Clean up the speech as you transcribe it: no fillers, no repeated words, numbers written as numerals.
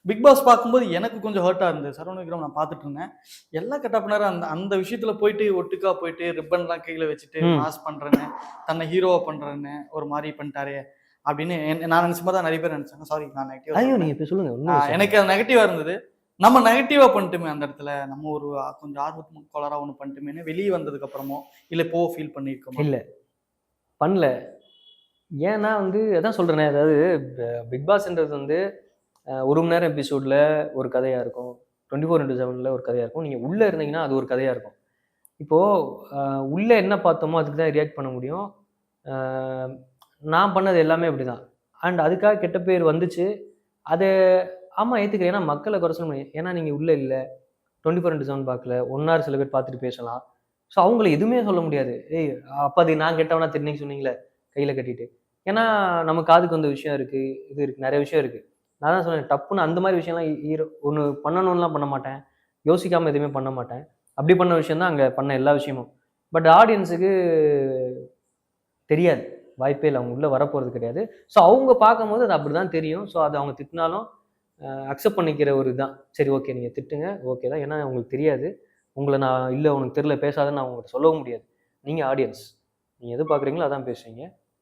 Big pass பார்க்கும்போது எனக்கு கொஞ்சம் ஹர்ட்டா இருந்தது. சரவண விக்ரம் நான் பார்த்துட்டு இருந்தேன். எல்லா கெட்டப்னாரும் அந்த அந்த விஷயத்துல போயிட்டு ஒட்டுக்கா போயிட்டு ரிப்பன்லாம் கையில வச்சுட்டு மாஸ் பண்றேன்னு, தன்னை ஹீரோவா பண்றேன்னு ஒரு மாரி பண்ணிட்டாரே அப்படின்னு நான் நினைச்ச மாதிரி தான் நிறைய பேர் நினைச்சாங்க. சாரி நான் நெகட்டிவா ஐயோ சொல்றேன். நீங்க இப்ப சொல்லுங்க. உண்மையை சொல்லுங்க. எனக்கு அது நெகட்டிவா இருந்தது. நம்ம நெகட்டிவா பண்ணிட்டுமே அந்த இடத்துல. நம்ம ஒரு கொஞ்சம் ஆர்வத்து கோளாறா ஒண்ணு பண்ணிட்டுமேன்னு வெளிய வந்ததுக்கு அப்புறமோ, இல்ல இப்போ ஃபீல் பண்ணியிருக்கோமா? இல்ல பண்ணல. ஏன்னா வந்து அதான் சொல்றேனே, அதாவது பிக் பாஸ்ன்றது வந்து 1 மணி நேரம் எபிசோட்ல ஒரு கதையா இருக்கும். 24/7ல ஒரு கதையா இருக்கும். நீங்க உள்ள இருந்தீங்கன்னா அது ஒரு கதையா இருக்கும். இப்போ உள்ள என்ன பார்த்தோமோ அதுக்கு தான் ரியாக்ட் பண்ண முடியும். அ நான் பண்ணது எல்லாமே அப்படிதான். அண்ட் அதுக்காக கெட்ட பேர் வந்துச்சு. அத ஆமா ஏத்துக்கிறேன். ஏன்னா மக்கள குறை சொல்ல முடியாது. ஏன்னா நீங்க உள்ள இல்ல. 24/7 பார்க்கல. 1 ஹவர் சில பேர் பார்த்துட்டு பேசலாம். ஸோ அவங்கள எதுவுமே சொல்ல முடியாது. ஏய் அப்ப அது நான் கெட்டவனா திருநீக்கு சொன்னீங்களே, கையில கட்டிட்டு. ஏன்னா நம்ம காதுக்கு வந்த விஷயம் இருக்கு. இது இருக்கு. நெறைய விஷயம் இருக்கு. நான் தான் சொன்னேன் டப்புன்னு அந்த மாரி விஷயம்லாம் ஒண்ணு பண்ணணும்லாம் பண்ண மாட்டேன். யோசிக்காம எதுவுமே பண்ண மாட்டேன். அப்படி பண்ண விஷயம் தான் அங்க பண்ண எல்லா விஷயமும். பட் ஆடியன்ஸுக்கு தெரியாது. வாய்ப்பே இல்ல. அவங்க உள்ள வரப்போறது கிடையாது. ஸோ அவங்க பார்க்கும்போது அது அப்படிதான் தெரியும். ஸோ அது அவங்க திட்டினாலும் அக்செப்ட் பண்ணிக்கிற ஒரு இதுதான். சரி ஓகே நீங்க திட்டுங்க. ஓகே தான். ஏன்னா உங்களுக்கு தெரியாது. உங்கள நான் இல்ல உனக்கு தெரியல பேசாதன்னு நான் உங்ககிட்ட சொல்லவும் முடியாது. நீங்க ஆடியன்ஸ். நீங்க எது பார்க்குறீங்களோ அதான் பேசுவீங்க.